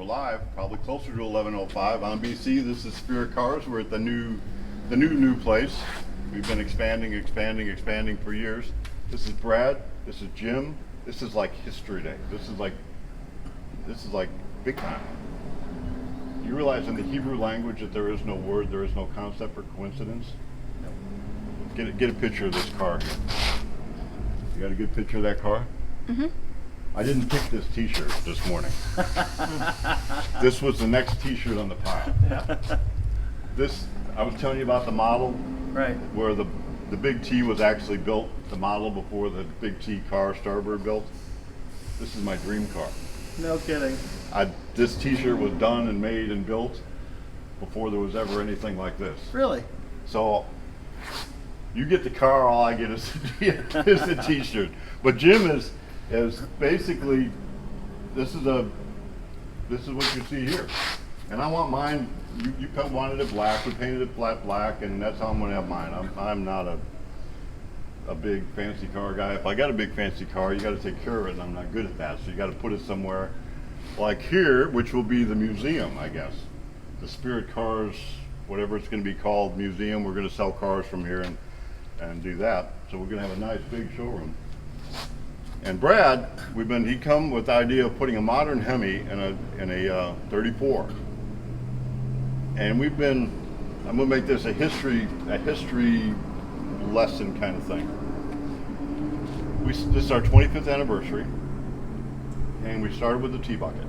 We're live, probably closer to 11:05 on BC. This is Spirit Cars. We're at the new place. We've been expanding for years. This is Brad. This is Jim. This is like history day. This is like big time. You realize in the Hebrew language that there is no word, there is no concept for coincidence? Get a picture of this car here. You got a good picture of that car? Mm-hmm. I didn't pick this t-shirt this morning. This was the next t-shirt on the pile. Yeah. This, I was telling you about the model, Right. where the big T was actually built, the model before the big T car Starbird built. This is my dream car. No kidding. This t-shirt was done and made and built before there was ever anything like this. Really? So you get the car, all I get is the t-shirt. But Jim is basically, this is what you see here. And I want mine, you wanted it black, we painted it flat black, and that's how I'm gonna have mine. I'm not a big fancy car guy. If I got a big fancy car, you gotta take care of it, and I'm not good at that. So you gotta put it somewhere like here, which will be the museum, I guess. The Spirit Cars, whatever it's gonna be called, museum. We're gonna sell cars from here and do that. So we're gonna have a nice big showroom. And Brad, he come with the idea of putting a modern Hemi in a 34. And I'm gonna make this a history lesson kind of thing. This is our 25th anniversary, and we started with the T-Bucket.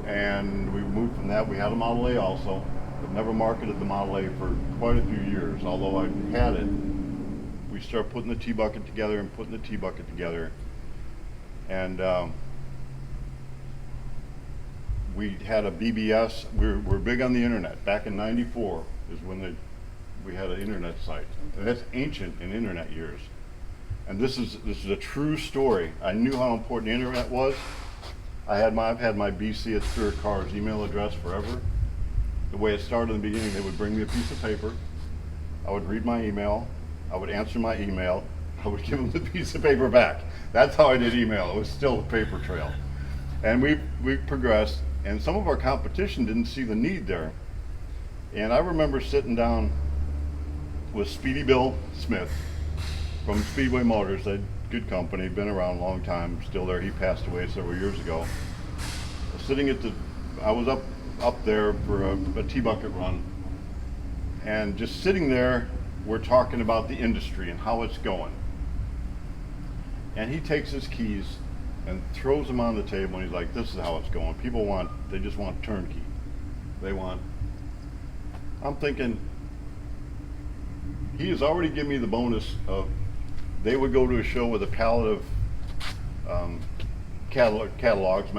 And we moved from that. We had a Model A also, but never marketed the Model A for quite a few years, although I had it. We started putting the T-Bucket together and putting the T-Bucket together. And we had a BBS. We're big on the internet. Back in '94 is when we had an internet site. And that's ancient in internet years. And this is a true story. I knew how important the internet was. I've had my BC at Spirit Cars email address forever. The way it started in the beginning, they would bring me a piece of paper. I would read my email. I would answer my email. I would give them the piece of paper back. That's how I did email. It was still a paper trail. And we progressed, and some of our competition didn't see the need there. And I remember sitting down with Speedy Bill Smith from Speedway Motors, a good company, been around a long time, still there. He passed away several years ago. I was up there for a T-Bucket run, and just sitting there, we're talking about the industry and how it's going. And he takes his keys and throws them on the table, and he's like, this is how it's going. They just want turnkey. I'm thinking, he has already given me the bonus of, they would go to a show with a pallet of catalogs,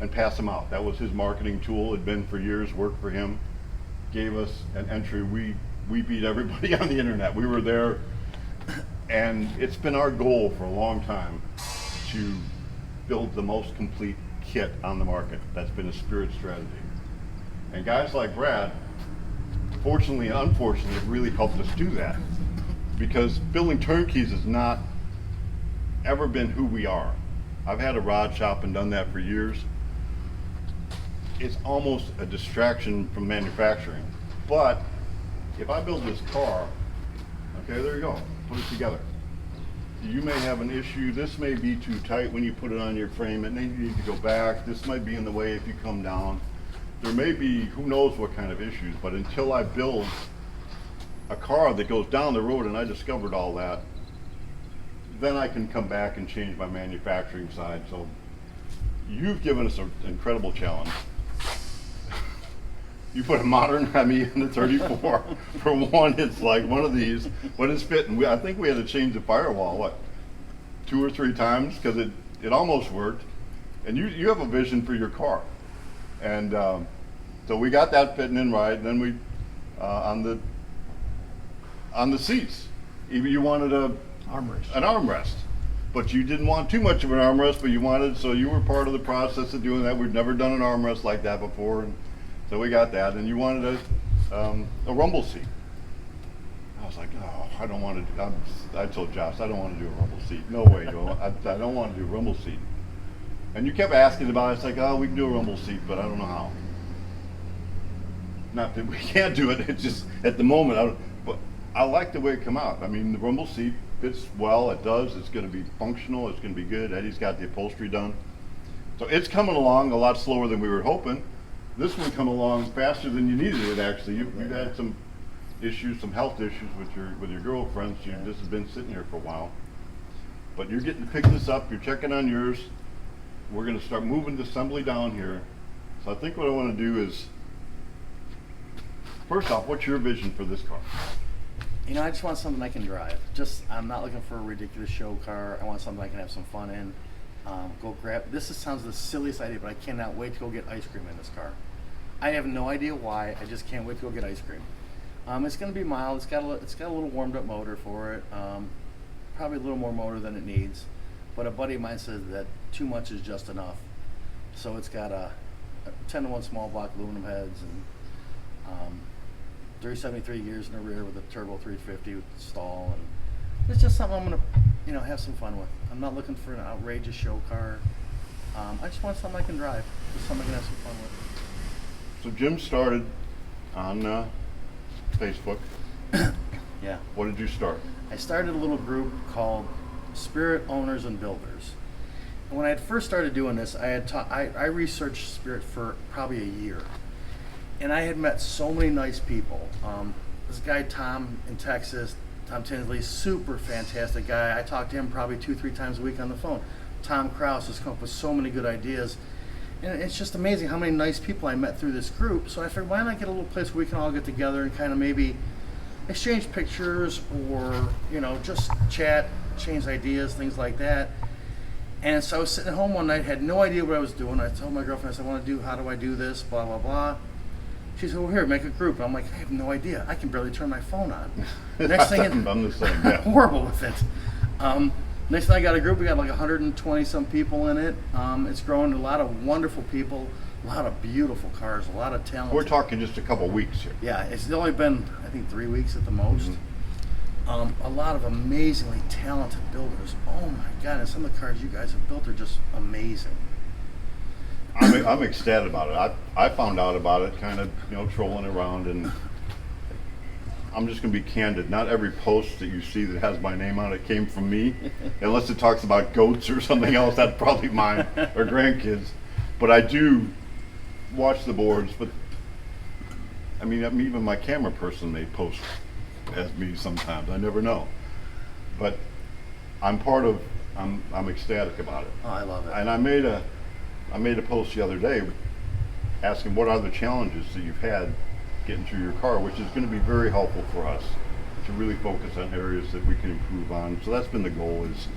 and pass them out. That was his marketing tool. Had been for years, worked for him. Gave us an entry. We beat everybody on the internet. We were there, and it's been our goal for a long time to build the most complete kit on the market. That's been a Spirit strategy. And guys like Brad, fortunately and unfortunately, have really helped us do that, because building turnkeys has not ever been who we are. I've had a rod shop and done that for years. It's almost a distraction from manufacturing. But if I build this car, okay, there you go, put it together. You may have an issue. This may be too tight when you put it on your frame. It may need to go back. This might be in the way if you come down. There may be who knows what kind of issues, but until I build a car that goes down the road and I discovered all that, then I can come back and change my manufacturing side. So you've given us an incredible challenge. You put a modern Hemi in the 34. For one, it's like one of these. What is fitting? I think we had to change the firewall, 2 or 3 times, because it almost worked. And you have a vision for your car. And so we got that fitting in right. And then we, on the seats, even you wanted an armrest. But you didn't want too much of an armrest, but you wanted, so you were part of the process of doing that. We'd never done an armrest like that before. So we got that, and you wanted a rumble seat. I was like, oh, I don't want to. I told Josh, I don't want to do a rumble seat. No way, Joel. I don't want to do a rumble seat. And you kept asking about it. It's like, oh, we can do a rumble seat, but I don't know how. Not that we can't do it. It's just at the moment. But I like the way it come out. I mean, the rumble seat fits well. It does. It's going to be functional. It's going to be good. Eddie's got the upholstery done, so it's coming along a lot slower than we were hoping. This one come along faster than you needed it. Actually, you've had some issues, some health issues with your girlfriend. This has been sitting here for a while, but you're getting to pick this up. You're checking on yours. We're going to start moving the assembly down here. So I think what I want to do is, first off, what's your vision for this car? You know, I just want something I can drive. I'm not looking for a ridiculous show car. I want something I can have some fun in. Go grab. Sounds the silliest idea, but I cannot wait to go get ice cream in this car. I have no idea why. I just can't wait to go get ice cream. It's going to be mild. It's got a little warmed up motor for it. Probably a little more motor than it needs. But a buddy of mine says that too much is just enough. So it's got a 10-to-1 small block aluminum heads and 373 gears in the rear with a turbo 350 with stall, and it's just something I'm gonna, have some fun with. I'm not looking for an outrageous show car. I just want something I can drive, just something I can have some fun with. So Jim started on Facebook. Yeah. What did you start? I started a little group called Spirit Owners and Builders. And when I had first started doing this, I researched Spirit for probably a year. And I had met so many nice people. This guy, Tom, in Texas, Tom Tinsley, super fantastic guy. I talked to him probably 2-3 times a week on the phone. Tom Kraus has come up with so many good ideas. And it's just amazing how many nice people I met through this group. So I figured, why not get a little place where we can all get together and kind of maybe exchange pictures or, just chat, exchange ideas, things like that. And so I was sitting at home one night, had no idea what I was doing. I told my girlfriend, I said, how do I do this, blah, blah, blah. She said, well, here, make a group. I'm like, I have no idea. I can barely turn my phone on. Next thing, I'm the same. Yeah. Horrible with it. Next thing I got a group, we got like 120 some people in it. It's grown to a lot of wonderful people, a lot of beautiful cars, a lot of talent. We're talking just a couple weeks here. Yeah, it's only been, I think, 3 weeks at the most. Mm-hmm. A lot of amazingly talented builders. Oh my God, and some of the cars you guys have built are just amazing. I'm ecstatic about it. I found out about it kind of, trolling around, and I'm just going to be candid. Not every post that you see that has my name on it came from me, unless it talks about goats or something else. That's probably mine or grandkids. But I do watch the boards. But I mean, even my camera person may post as me sometimes. I never know. But I'm ecstatic about it. Oh, I love it. And I made a post the other day asking what are the challenges that you've had getting through your car, which is going to be very helpful for us to really focus on areas that we can improve on. So that's been the goal, is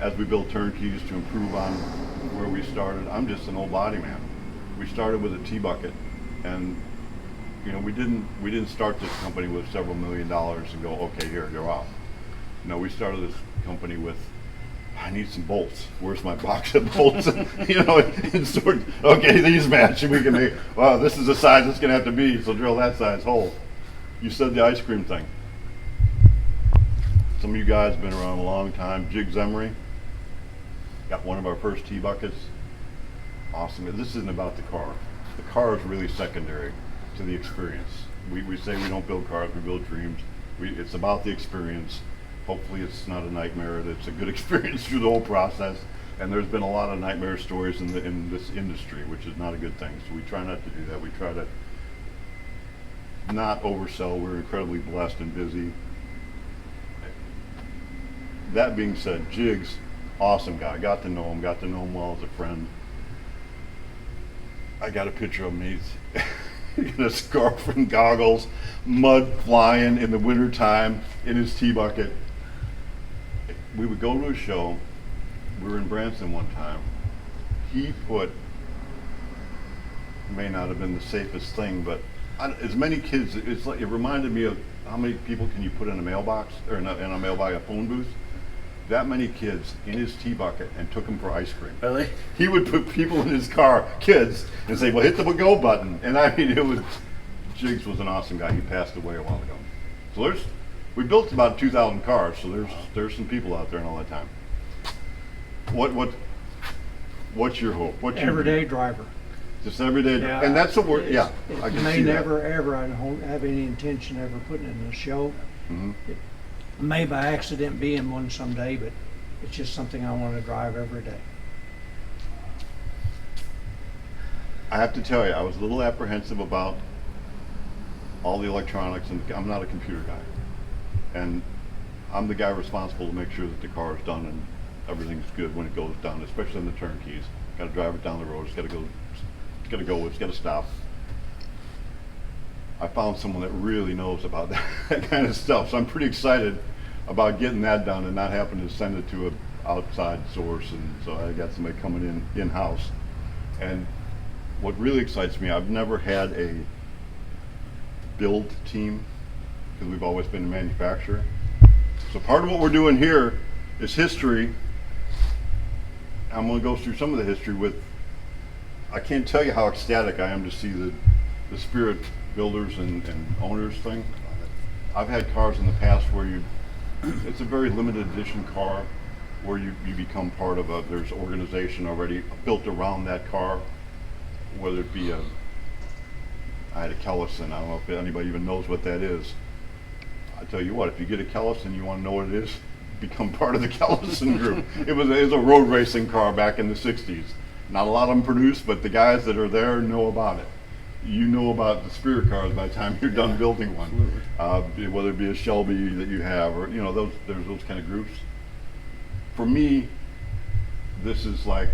as we build turnkeys, to improve on where we started. I'm just an old body man. We started with a T-bucket, and we didn't start this company with several $1 million and go, okay, here, you're off. No, we started this company with, I need some bolts. Where's my box of bolts? And sort, okay, these match, and we can make, wow, this is the size it's gonna have to be, so drill that size hole. You said the ice cream thing. Some of you guys have been around a long time. Jigs Emery got one of our first T-buckets. Awesome. This isn't about the car. The car is really secondary to the experience. We say we don't build cars, we build dreams. It's about the experience. Hopefully it's not a nightmare, it's a good experience through the whole process. And there's been a lot of nightmare stories in this industry, which is not a good thing. So we try not to do that. We try to not oversell. We're incredibly blessed and busy. That being said, Jigs, awesome guy. Got to know him well as a friend. I got a picture of him. He's in a scarf and goggles, mud flying in the wintertime in his T-bucket. We would go to a show. We were in Branson one time. He may not have been the safest thing, but as many kids, it reminded me of how many people can you put in a mailbox, or in a mailbox, a phone booth? That many kids in his T-bucket, and took them for ice cream. Really? He would put people in his car, kids, and say, well, hit the go button. And I mean, Jigs was an awesome guy. He passed away a while ago. So we built about 2,000 cars, so there's some people out there and all that time. What's your hope? What's your Everyday driver. just everyday, Yeah, and that's what we're. it's- Yeah, it I can may see never ever. I don't have any intention of ever putting it in a show. that. Hmm. It may by accident be in one someday, but it's just something I want to drive every day. I have to tell you, I was a little apprehensive about all the electronics, and I'm not a computer guy, and I'm the guy responsible to make sure that the car is done and everything's good when it goes down, especially on the turnkeys. Got to drive it down the road. It's got to go. It's got to go. It's got to stop. I found someone that really knows about that kind of stuff, so I'm pretty excited about getting that done and not having to send it to an outside source. And so I got somebody coming in house. And what really excites me, I've never had a build team because we've always been a manufacturer. So part of what we're doing here is history. I'm going to go through some of the history with. I can't tell you how ecstatic I am to see the Spirit builders and owners thing. I've had cars in the past where it's a very limited edition car where you become part of there's organization already built around that car, whether it be I had a Kellison. I don't know if anybody even knows what that is. I tell you what, if you get a Kellison, you want to know what it is, become part of the Kellison group. It was a road racing car back in the 60s. Not a lot of them produced, but the guys that are there know about it. You know about the Spirit cars by the time you're done building one. Whether it be a Shelby that you have, or there's those kind of groups. For me, this is like,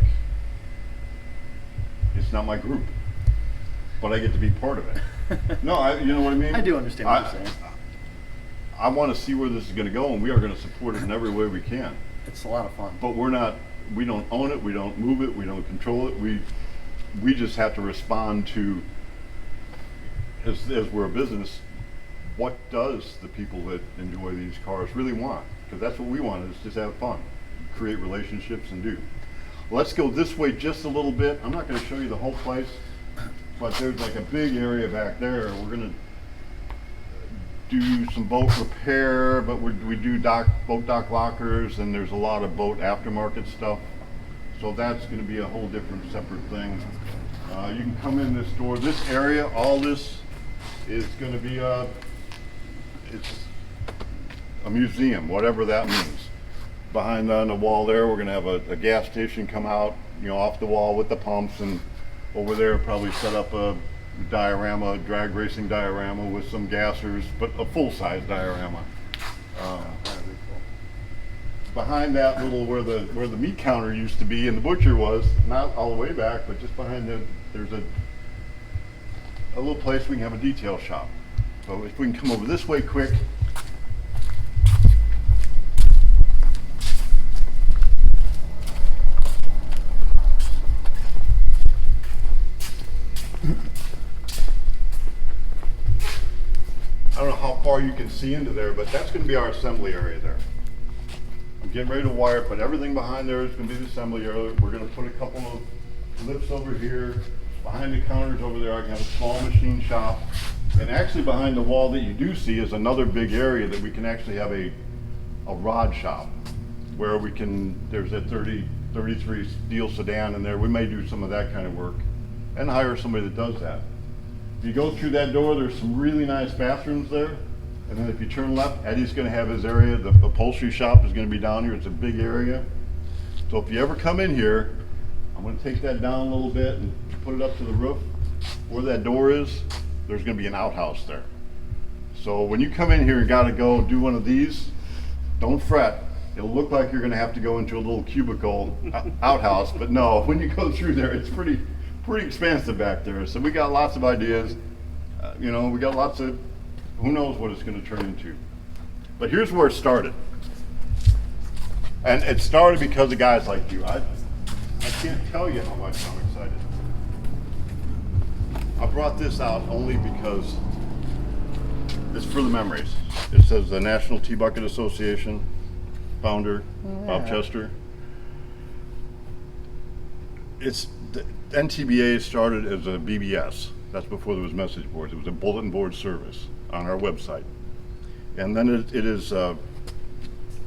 it's not my group, but I get to be part of it. No, you know what I mean? I do understand what you're saying. I want to see where this is going to go, and we are going to support it in every way we can. It's a lot of fun. But we don't own it, we don't move it, we don't control it. We just have to respond to, as we're a business, what does the people that enjoy these cars really want? Because that's what we want, is just have fun, create relationships and do. Let's go this way just a little bit. I'm not going to show you the whole place, but there's like a big area back there. We're going to do some boat repair, but we do boat dock lockers, and there's a lot of boat aftermarket stuff. So that's going to be a whole different separate thing. You can come in this door. This area, all this is going to be it's a museum, whatever that means. Behind on the wall there, we're going to have a gas station come out, off the wall with the pumps, and over there probably set up a diorama, drag racing diorama with some gassers, but a full-size diorama. Behind that little where the meat counter used to be and the butcher was, not all the way back, but just behind there's a little place we can have a detail shop. So if we can come over this way quick. I don't know how far you can see into there, but that's going to be our assembly area there. I'm getting ready to wire it, but everything behind there is going to be the assembly area. We're going to put a couple of lifts over here. Behind the counters over there, I can have a small machine shop. And actually behind the wall that you do see is another big area that we can actually have a rod shop where we can, there's a 33 steel sedan in there. We may do some of that kind of work and hire somebody that does that. If you go through that door, there's some really nice bathrooms there. And then if you turn left, Eddie's going to have his area. The upholstery shop is going to be down here. It's a big area. So if you ever come in here, I'm going to take that down a little bit and put it up to the roof. Where that door is, there's going to be an outhouse there. So when you come in here and got to go do one of these, don't fret. It'll look like you're going to have to go into a little cubicle outhouse, but no, when you go through there, it's pretty expansive back there. So we got lots of ideas. We got lots of, who knows what it's going to turn into. But here's where it started. And it started because of guys like you. I can't tell you how much I'm excited. I brought this out only because it's for the memories. It says the National T-Bucket Association, founder, Bob Chester. The NTBA started as a BBS. That's before there was message boards. It was a bulletin board service on our website. And then it is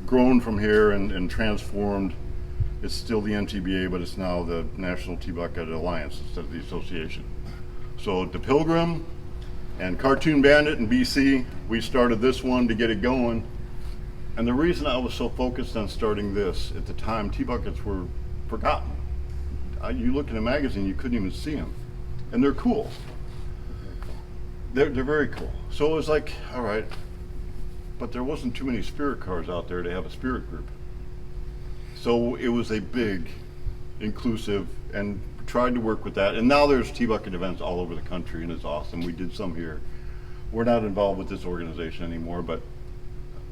grown from here and transformed It's still the NTBA, but it's now the National T-Bucket Alliance instead of the association. So the Pilgrim and Cartoon Bandit in BC, we started this one to get it going. And the reason I was so focused on starting this, at the time, T-Buckets were forgotten. You look in a magazine, you couldn't even see them. And they're cool. They're very cool. So it was like, all right, but there wasn't too many spirit cars out there to have a spirit group. So it was a big, inclusive, and tried to work with that. And now there's T-Bucket events all over the country, and it's awesome. We did some here. We're not involved with this organization anymore, but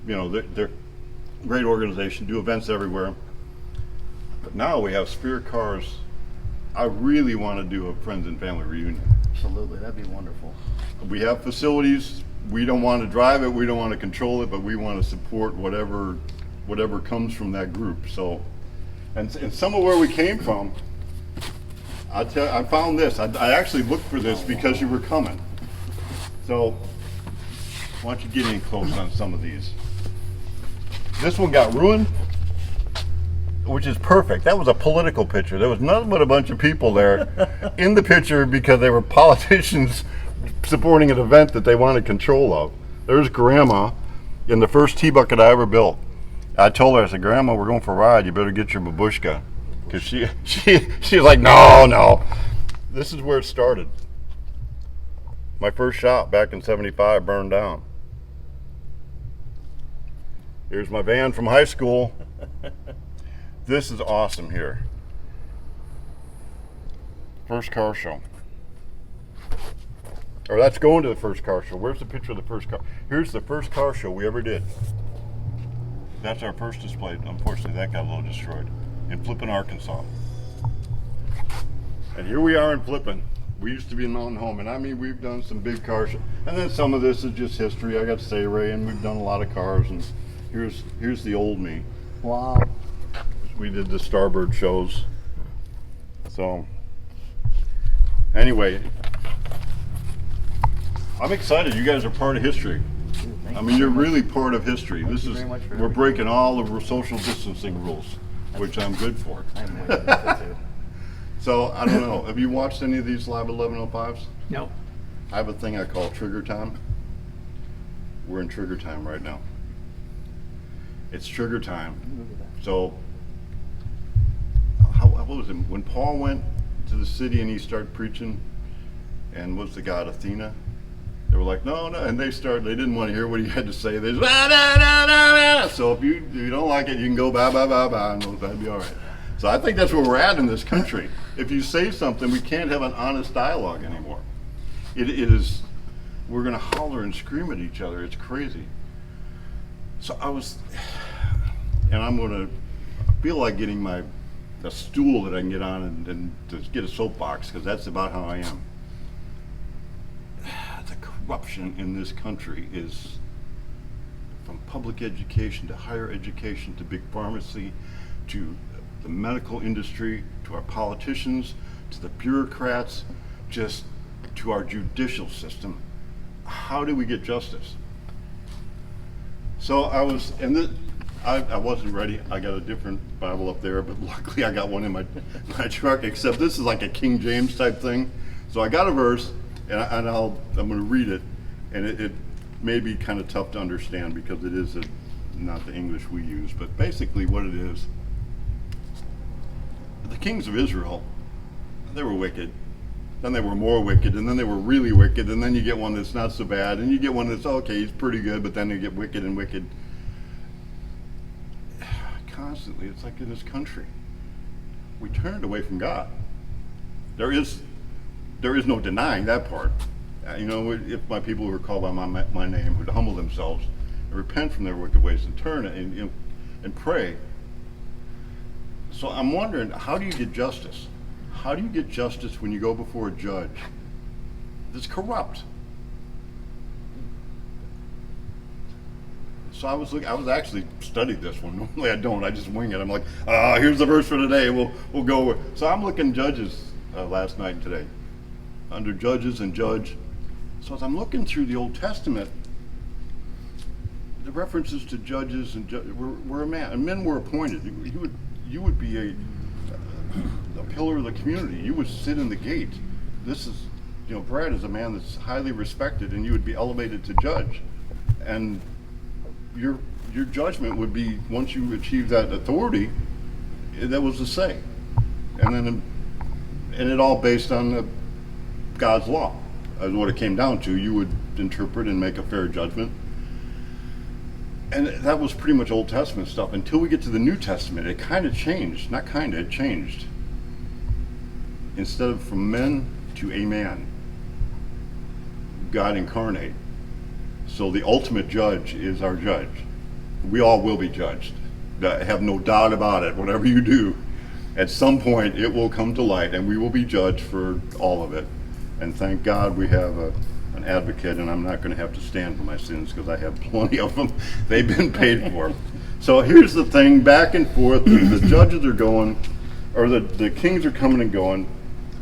you know, they're a great organization, do events everywhere. But now we have spirit cars. I really want to do a friends and family reunion. Absolutely, that'd be wonderful. We have facilities. We don't want to drive it. We don't want to control it, but we want to support whatever comes from that group. So, and some of where we came from, I found this. I actually looked for this because you were coming. So, why don't you get in close on some of these? This one got ruined, which is perfect. That was a political picture. There was nothing but a bunch of people there in the picture because they were politicians supporting an event that they wanted control of. There's Grandma in the first T-Bucket I ever built. I told her, I said, Grandma, we're going for a ride. You better get your babushka. Because she's like, no. This is where it started. My first shop back in '75 burned down. Here's my van from high school. This is awesome here. First car show. Or that's going to the first car show. Where's the picture of the first car? Here's the first car show we ever did. That's our first display. Unfortunately, that got a little destroyed. In Flippin, Arkansas. And here we are in Flippin. We used to be in Mountain Home, and I mean, we've done some big car shows. And then some of this is just history. I got Say Ray, and we've done a lot of cars. And here's the old me. Wow. We did the Starbird shows. So, anyway, I'm excited. You guys are part of history. I mean, you're really part of history. Thank you very much for We're everything. breaking all the social distancing rules, which I'm good for. I'm with you too. So, I don't know. Have you watched any of these Live 1105s? No. I have a thing I call Trigger Time. We're in Trigger Time right now. It's Trigger Time. So, what was it? When Paul went to the city and he started preaching, and what's the god, Athena? They were like, no, and they didn't want to hear what he had to say. They just, so if you don't like it, you can go bye, and that'd be all right. So I think that's where we're at in this country. If you say something, we can't have an honest dialogue anymore. It is, we're going to holler and scream at each other. It's crazy. So I'm going to feel like getting a stool that I can get on and to get a soapbox, because that's about how I am. The corruption in this country is from public education to higher education to big pharmacy to the medical industry to our politicians to the bureaucrats, just to our judicial system. How do we get justice? So I wasn't ready. I got a different Bible up there, but luckily I got one in my truck, except this is like a King James type thing. So I got a verse, and I'm going to read it, and it may be kind of tough to understand because it is not the English we use, but basically what it is, the kings of Israel, they were wicked. Then they were more wicked, and then they were really wicked, and then you get one that's not so bad, and you get one that's okay, he's pretty good, but then you get wicked and wicked. Constantly, it's like in this country. We turned away from God. There is no denying that part. If my people who are called by my name would humble themselves and repent from their wicked ways and turn and pray. So I'm wondering, how do you get justice? How do you get justice when you go before a judge that's corrupt? So I was actually studied this one. Normally I don't. I just wing it. I'm like, here's the verse for today. We'll go with. So I'm looking Judges last night and today, under Judges and Judge. So as I'm looking through the Old Testament, the references to judges and were a man, and men were appointed. you would be a pillar of the community. You would sit in the gate. This is, Brad is a man that's highly respected, and you would be elevated to judge. And your judgment would be, once you achieve that authority, that was the say. And it all based on God's law, is what it came down to. You would interpret and make a fair judgment. And that was pretty much Old Testament stuff until we get to the New Testament. It kind of changed. Not kind of, it changed. Instead of from men to a man, God incarnate. So the ultimate judge is our judge. We all will be judged. I have no doubt about it. Whatever you do, at some point it will come to light and we will be judged for all of it. And thank God we have an advocate, and I'm not going to have to stand for my sins because I have plenty of them. They've been paid for. So here's the thing, back and forth, the judges are going, or the kings are coming and going.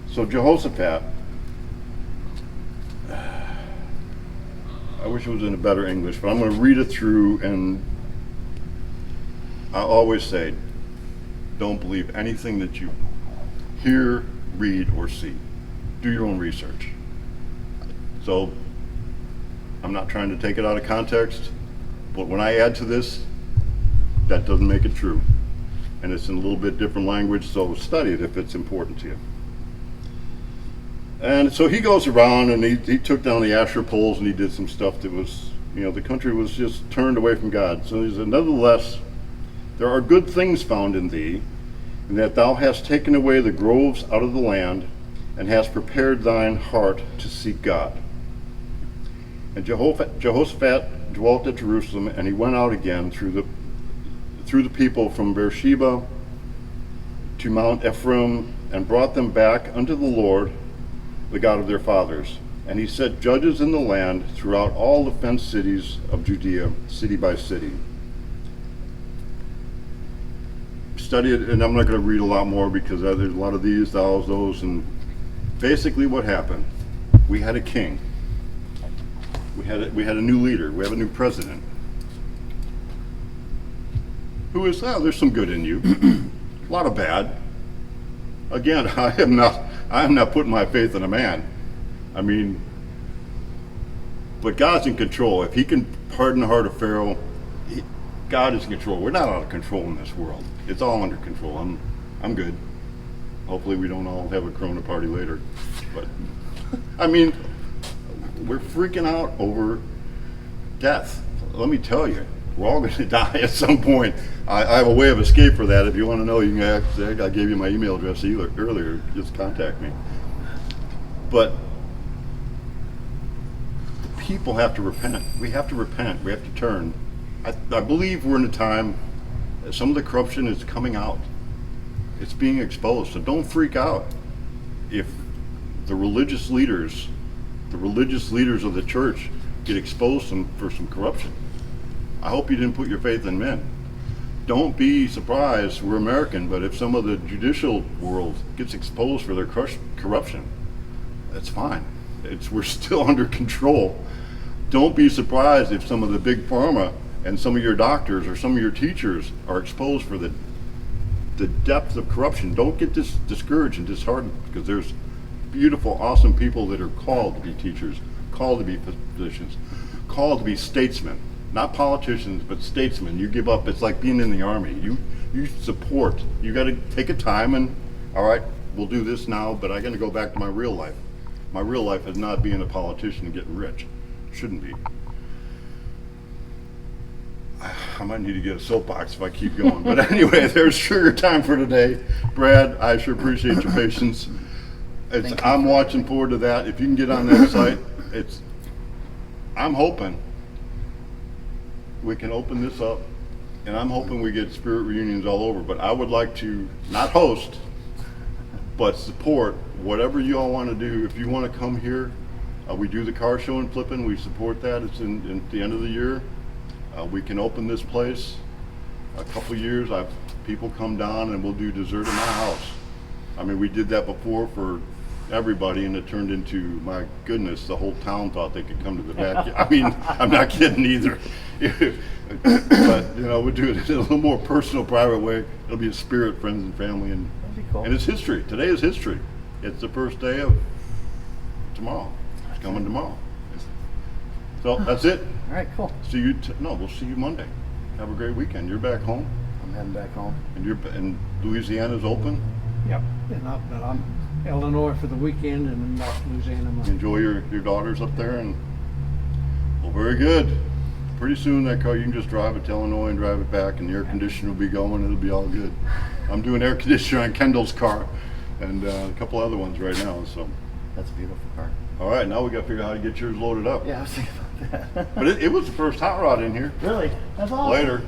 So Jehoshaphat, I wish it was in a better English, but I'm going to read it through, and I always say, don't believe anything that you hear, read, or see. Do your own research. So I'm not trying to take it out of context, but when I add to this, that doesn't make it true. And it's in a little bit different language, so study it if it's important to you. And so he goes around and he took down the Asherah poles and he did some stuff that was, the country was just turned away from God. So he said, nevertheless, there are good things found in thee, in that thou hast taken away the groves out of the land, and hast prepared thine heart to seek God. And Jehoshaphat dwelt at Jerusalem, and he went out again through the people from Beersheba to Mount Ephraim, and brought them back unto the Lord, the God of their fathers. And he set judges in the land throughout all the fenced cities of Judea, city by city. Study it, and I'm not going to read a lot more because there's a lot of these, those, and basically what happened, we had a king. We had a new leader. We have a new president. Who is that? There's some good in you. A lot of bad. Again, I am not putting my faith in a man. I mean, but God's in control. If he can harden the heart of Pharaoh, God is in control. We're not out of control in this world. It's all under control. I'm good. Hopefully we don't all have a Corona party later. But I mean, we're freaking out over death. Let me tell you, we're all going to die at some point. I have a way of escape for that. If you want to know, you can ask. I gave you my email address earlier. Just contact me. But the people have to repent. We have to repent. We have to turn. I believe we're in a time that some of the corruption is coming out. It's being exposed. So don't freak out if the religious leaders of the church get exposed for some corruption. I hope you didn't put your faith in men. Don't be surprised, we're American, but if some of the judicial world gets exposed for their corruption, that's fine. We're still under control. Don't be surprised if some of the big pharma and some of your doctors or some of your teachers are exposed for the depth of corruption. Don't get discouraged and disheartened, because there's beautiful, awesome people that are called to be teachers, called to be physicians, called to be statesmen. Not politicians, but statesmen. You give up. It's like being in the army. You support. You got to take a time and, all right, we'll do this now, but I got to go back to my real life. My real life is not being a politician and getting rich. Shouldn't be. I might need to get a soapbox if I keep going. But anyway, there's sugar time for today. Brad, I sure appreciate your patience. I'm watching forward to that. If you can get on that site, I'm hoping we can open this up, and I'm hoping we get spirit reunions all over. But I would like to not host, but support whatever you all want to do. If you want to come here, we do the car show in Flippin. We support that. It's in the end of the year. We can open this place. A couple years, people come down and we'll do dessert in my house. I mean, we did that before for everybody, and it turned into, my goodness, the whole town thought they could come to the back. I mean, I'm not kidding either. But, you know, we do it in a little more personal, private way. It'll be a Spirit, friends and family, and That'd be cool. and it's history. Today is history. It's the first day of tomorrow. It's coming tomorrow. So that's it. All right, cool. See you. We'll see you Monday. Have a great weekend. You're back home, I'm heading back home. and Louisiana's open. Yep, but I'm Illinois for the weekend and I'm back to Louisiana Monday. Enjoy your daughters up there, and well, very good. Pretty soon that car, you can just drive it to Illinois and drive it back, and the air conditioner will be going. It'll be all good. I'm doing air conditioner on Kendall's car, and a couple other ones right now. So, That's a beautiful car. all right, now we got to figure out how to get yours loaded up. Yeah, I was thinking about that. But it was the first hot rod in here. Really? That's awesome. Later.